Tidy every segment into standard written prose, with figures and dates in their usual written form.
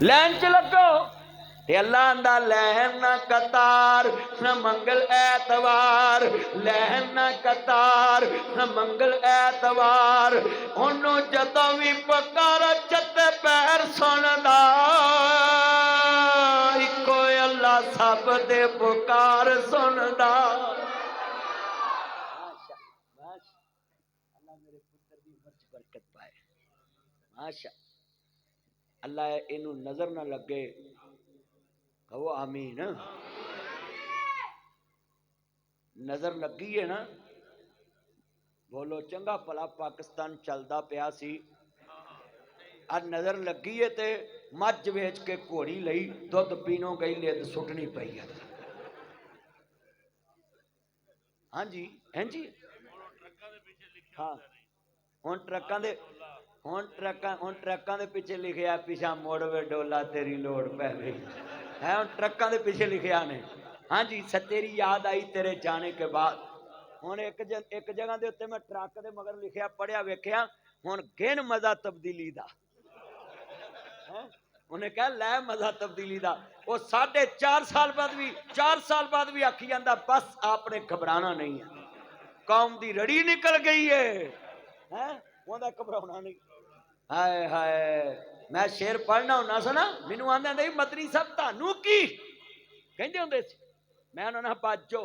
لین چ لگو تے اللہ آندا لین نہ قطار نہ منگل ایتوار، لین نہ قطار نہ منگل ایتوار، انہوں جدوں بھی پکار چتے پیر سندا، اکو اللہ سب دے پکار سندا۔ اللہ میرے پتر دی عمر چ برکت پائے، ماشاء اللہ اینو نظر نہ لگے، کہو آمین۔ نظر لگی ہے نا، بولو چنگا پلا پاکستان چلدا پیا سی، اب نظر لگی ہے تے مجھ ویچ کے گھوڑی لئی دودھ پینوں گئی لید سٹنی پئی ہے۔ ہاں جی ہیں جی ہاں ہن ٹرکاں دے پیچھے لکھیا پیچھا موڑ وے ڈولا تیری لوڑ پہ گئی ہے، ہن ٹرکاں دے پیچھے لکھیا نے۔ ہاں جی تیری یاد آئی تیرے جانے کے بعد۔ ہن ایک جگہ دے اوتے میں ٹرک دے مگر لکھیا پڑھیا ویکھیا، ہن گن مزہ تبدیلی دا، انہیں کہا لے مزہ تبدیلی دا، وہ 4.5 سال بعد بھی آکھی جاندا بس آپ نے گھبرانا نہیں ہے، قوم دی رڑی نکل گئی ہے، وہاں گھبرانا نہیں۔ ہائے ہائے میں شعر پڑھنا ہونا سا نا، مینوں آندے نہیں مدنی صاحب تانوں کی کہندے ہوندے سی، میں انہاں نہ باجو،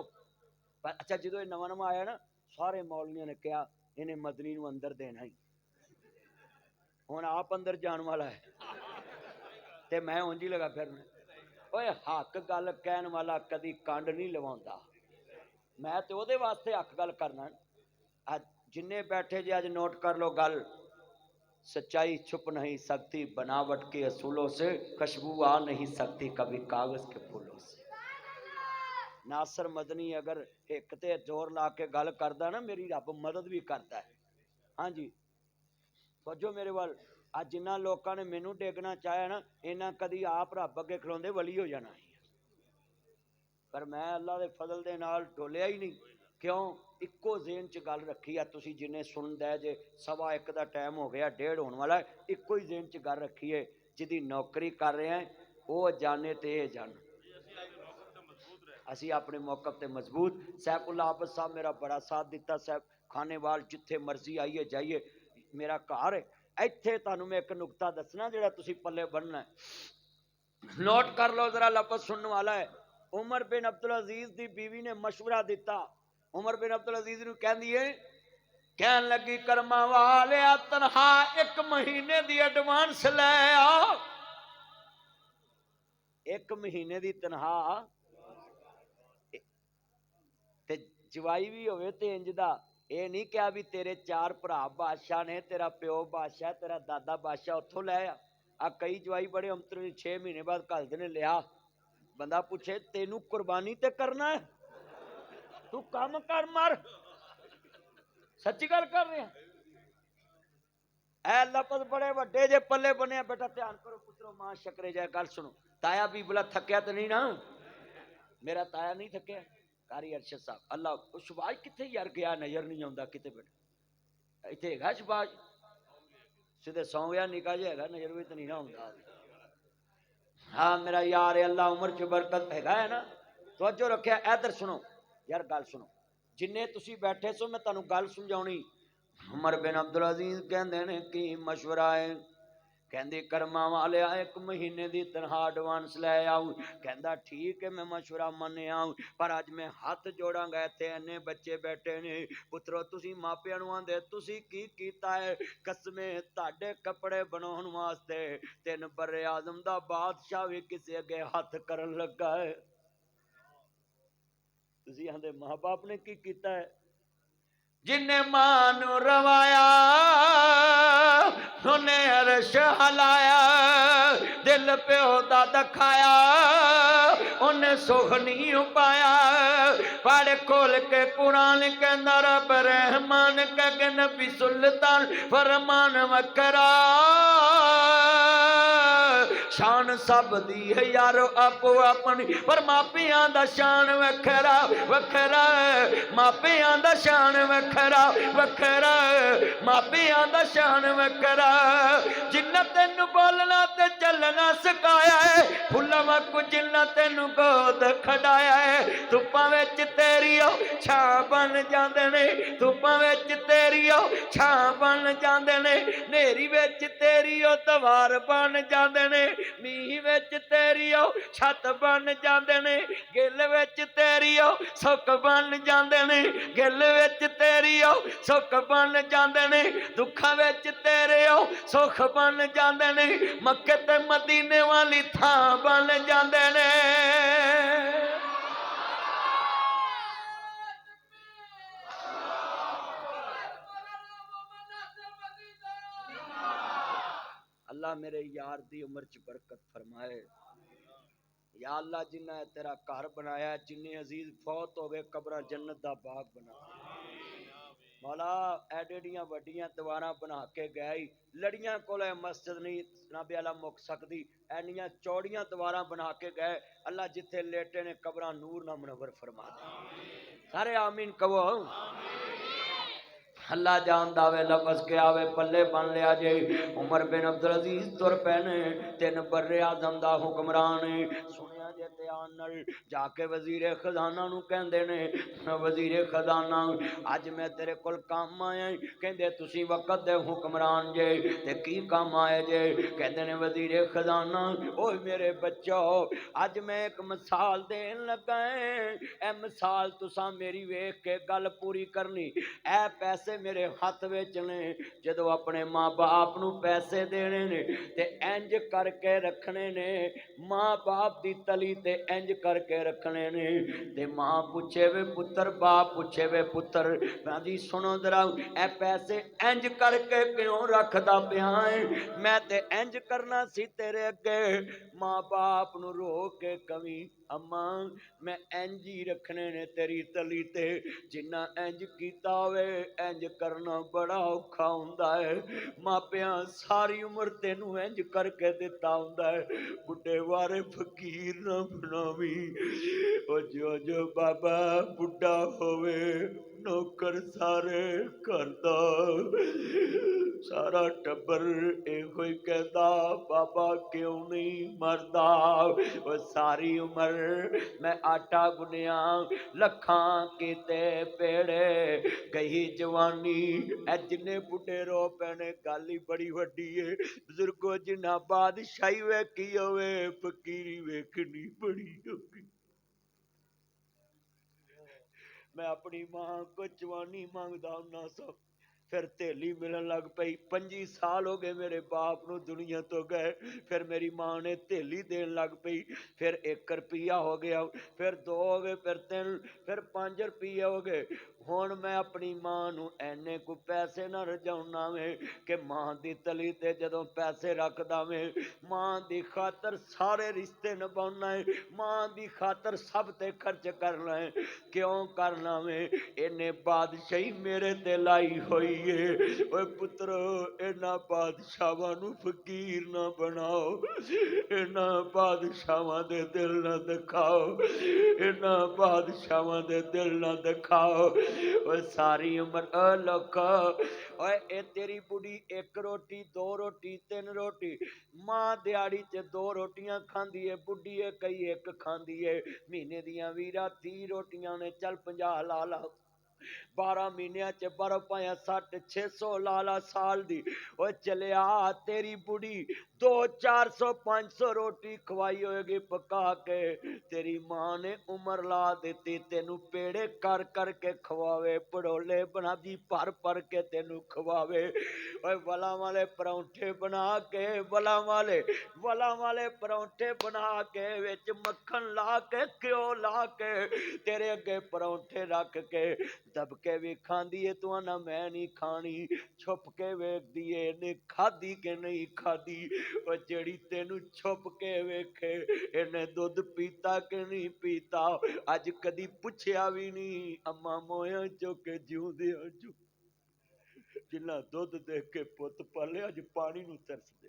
اچھا جدوں یہ نواں آیا نا سارے مولویاں نے کہا انہیں مدنی نو اندر دینا ہی، ہن آپ اندر جان والا ہے تے میں اونجی لگا پھرنا۔ اوے حق گل کہن والا کدی کانڈ نہیں لواوندا، میں تے او دے واسطے حق گل کرنا۔ جن بیٹھے جی اج نوٹ کر لو گل، سچائی چھپ نہیں سکتی بناوٹ کے اصولوں سے، خوشبو آ نہیں سکتی کبھی کاغذ کے پھولوں سے۔ ناصر مدنی اگر ایک تے زور لا کے گل کردا نا میری رب مدد بھی کرتا ہے۔ ہاں جی توجہ میرے وال، آج جنہ لوکاں نے مینوں ڈیگنا چاہیا نا انہاں کدی آپ رب اگے کھلوندے ولی ہو جانا، پر میں اللہ دے فضل دے نال ڈولیا ہی نہیں۔ کیوں؟ اکو ذہن چ گل رکھی ہے، تسی جنہیں سن دے جے 1:15 دا ٹائم ہو گیا 1:30 ہون والا ہے، اکو ہی ذہن چ گل رکھی ہے، جدی نوکری کر رہے ہیں وہ جانے تے اے جان، اسی اپنے موقف تے مضبوط۔ سیف اللہ حافظ صاحب میرا بڑا ساتھ دیتا، سیف کھانے وال جتھے مرضی آئیے جائیے، میرا گھر ہے ایتھے۔ تانوں میں ایک نقطہ دسنا جڑا تسی پلے بننا ہے، نوٹ کر لو ذرا، لفظ سننے والا ہے۔ عمر بن عبدالعزیز دی بیوی نے مشورہ دیتا، عمر بن عبدالعزیز نو کہندی ہے، کہن لگی کرما والیا تنہا 1 مہینے دی ایڈوانس لے آ، 1 مہینے دی تنہا تے جوائی بھی ہوئے تے انج دا، اے نہیں کہا بھی تیرے 4 بھرا بادشاہ نے، تیرا پیو بادشاہ، تیرا دادا بادشاہ، اتھوں لے آ۔ کئی جوائی بڑے امتر 6 مہینے بعد گھل دے نے لیا، بندہ پوچھے تینوں قربانی تے کرنا ہے، تو کام کر مر، سچی گل کر رہے ہیں۔ اے لفظ بڑے وڈے جے پلے بنے، بیٹا دھیان کرو پترو، ماں شکرے جائے گل سنو۔ تایا بھی بلا تھکیا تو نہیں نا، میرا تایا نہیں تھکیا، قاری ارشد صاحب اللہ شباج کتنے یار گیا نظر نہیں آتا کتنے، بیٹا اتنے ہے شباج سیدھے سو گیا نکا جائے گا نظر بھی تو نہیں نہ آتا۔ ہاں میرا یار اللہ عمر چ برکت ہے نا، توجہ رکھیا۔ ادھر سنو یار گل سنو، جنہیں تسی بیٹھے سو میں تانوں گل سمجھاؤنی۔ عمر بن عبدالعزیز کہندے نے کی مشورہ ہے، کہندی کرما والیا 1 مہینے دی تنہا ایڈوانس لے آؤ، کہندا ٹھیک ہے میں مشورہ منیا، پر اج میں ہاتھ جوڑاں گا تے انے بچے بیٹھے نے، پترو تسی ماپیاں نوں آندے تسی کی کیتا ہے، قسمے تہاڈے کپڑے بناون واسطے 3 بر اعظم دا بادشاہ بھی کسے اگے ہاتھ کرن لگا ہے، تسی آندے ماں باپ نے کی کیتا ہے، جن ماں نو روایا انہیں عرش ہلایا، دل پیو دا دکھایا انہیں سکھ نہیں پایا، پڑھ کھول کے قرآن کے اندر رب رحمان کہ نبی سلطان فرمان وکرا، شان سب دی ہے یارو ਆਪੋ ਆਪਣੀ پر ਮਾਪਿਆਂ ਦਾ ਸ਼ਾਨ ਵੱਖਰਾ ਵੱਖਰਾ ਮਾਪਿਆਂ ਦਾ ਸ਼ਾਨ ਵੱਖਰਾ ਵੱਖਰਾ ਮਾਪਿਆਂ ਦਾ ਸ਼ਾਨ ਵੱਖਰਾ ਜਿੰਨਾ ਤੈਨੂੰ ਬੋਲਣਾ ਤੇ ਚੱਲਣਾ ਸਿਖਾਇਆ ਹੈ ਫੁੱਲਾਂ ਵਾਂਗੂ ਜਿੰਨਾ ਤੈਨੂੰ ਗੋਦ ਖੜਾਇਆ ਹੈ ਧੁੱਪਾਂ ਵਿੱਚ ਤੇਰੀ ਉਹ ਛਾਂ ਬਣ ਜਾਂਦੇ ਨੇ ਧੁੱਪਾਂ ਵਿੱਚ ਤੇਰੀ ਉਹ ਛਾਂ ਬਣ ਜਾਂਦੇ ਨੇ ਨੇਰੀ ਵਿੱਚ ਤੇਰੀ ਉਹ ਦੀਵਾਰ ਬਣ ਜਾਂਦੇ ਨੇ ਮੀਂਹ ਵਿੱਚ ਤੇਰੀ ਉਹ ਛੱਤ ਬਣ ਜਾਂਦੇ ਨੇ ਗਿੱਲ ਵਿੱਚ ਤੇਰੀ ਉਹ ਸੁੱਖ ਬਣ ਜਾਂਦੇ ਨੇ ਗਿੱਲ ਵਿੱਚ ਤੇਰੀ ਉਹ ਸੁੱਖ ਬਣ ਜਾਂਦੇ ਨੇ ਦੁੱਖਾਂ ਵਿੱਚ ਤੇਰੇ ਉਹ ਸੁੱਖ ਬਣ ਜਾਂਦੇ ਨੇ ਮੱਕੇ ਤੇ ਮਦੀਨੇ ਵਾਲੀ ਥਾਂ ਬਣ ਜਾਂਦੇ ਨੇ اللہ میرے یار دی عمر چ برکت فرمائے یا اللہ جنہ تیرا گھر بنایا جنہیں عزیز فوت ہو گئے قبرہ جنت دا باغ بنا مولا ایڈیڈیاں وڈیاں دیواراں بنا کے گئے لڑیاں کولے مسجد نہیں جناب اعلی مک سکتی اینیاں چوڑیاں دیواراں بنا کے گئے اللہ جتھے لیٹے نے قبراں نور نہ منور فرما دے سارے آمین کہو اللہ جان داوے لفظ کے آوے پلے بن لیا جے عمر بن عبدالعزیز تر پینے تین بر اعظم دا حکمران سنیا جے تیان نل جا کے وزیر خزانہ نو کہندے نے وزیر خزانہ اج میں تیرے کول کام آیا کہندے تسی وقت دے حکمران جے تے کی کام آئے جے کہندے نے وزیر خزانہ اوے میرے بچو اج میں ایک مثال دین لگا اے مثال تساں میری ویکھ کے گل پوری کرنی اے پیسے میرے ہاتھ وچ نے جدو اپنے ماں باپ نو پیسے دینے نے تے انج کر کے رکھنے نے ماں باپ دی تلی تے انج کر کے رکھنے نے تے ماں پوچھے وے پتر باپ پوچھے وے پتر میں دی سنو ذرا اے پیسے انج کر کے کیوں رکھدا پیا ہے میں تے انج کرنا سی تیرے اگے ماں باپ نو رو کے کمی اماں میں انج ہی رکھنے نے تیری تلی تے جنہ انج کیتا ہوئے انج کرنا بڑا اوکھا ہوندا ہے ماپیاں ساری عمر تینوں انج کر کے دیتا ہوندا ہے بڈھے وارے فقیر نہ بناوی او جو بابا بڈھا ہوئے نوکر سارے کردا سارا ٹبر اے ہوئی کہدا بابا کیوں نہیں مردا او ساری عمر میں آٹا گنیا لکھاں کیتے پیڑے گئی جوانی اے جنے بڈھے رو پینے گالی بڑی وڈی ہے بزرگو جنہ بادشاہی ویکھی ہوئے فقیری ویکھنی بڑی ہوگی میں اپنی ماں کو جوانی مانگدا ہوں سا پھر تیلی ملن لگ پئی 25 سال ہو گئے میرے باپ نو دنیا تو گئے پھر میری ماں نے تیلی دین لگ پئی پھر 1 روپیہ ہو گیا پھر 2 ہو گئے پھر 3 پھر 5 روپیہ ہو گئے ہن میں اپنی ماں نو اینے کو پیسے نہ رجاؤنا میں کہ ماں دی تلی تے جدوں پیسے رکھدا میں ماں دی خاطر سارے رشتے نبھاؤنا ہے ماں دی خاطر سب تے خرچ کرنا ہے کیوں کرنا میں اینے بادشاہی میرے تے لائی ہوئی ہے اوے پترو اینا بادشاہاں نو فقیر نہ بناؤ اینا بادشاہاں دے دل نہ دکھاؤ اینا بادشاہاں دے دل نہ دکھاؤ اوے ساری عمر اے لوکا اوے اے تیری بڑی 1 روٹی 2 روٹی 3 روٹی ماں دیاڑی تے 2 روٹیاں کھاندی ہے بڈھی ہے کئی 1 کھاندی ہے مہینے دیاں ویرا 30 روٹیاں نے چل 50 لا لا 12 مہینیاں چ برو پایا 60 600 لالا سال دی او چلیا تیری بڑی 200 400 500 روٹی کھوائی ہوئے گی پکا کے تیری ماں نے عمر لا دیتی تینو پیڑے کر کر کے کھواوے پڑولے بنا دی پر کے تینو کھواوے اوے ولا والے پرونٹھے بنا کے ولا والے پرونٹھے بنا کے وچ مکھن لا کے کیوں لا کے تیرے اگے پرونٹھے رکھ کے دب کے بھی کھاندی ہے تو آنا میں نہیں کھانی چھپ کے ویکھ دیئے نے کھادی کے نہیں کھادی وہ جڑی تینو چھپ کے ویکھے انہیں دودھ پیتا کے نہیں پیتا اج کدی پوچھیا بھی نہیں اما مویا جو کہ جیوں دیا جو جنہ دودھ دیکھ کے پت پالے اج پانی نو ترس دے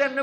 3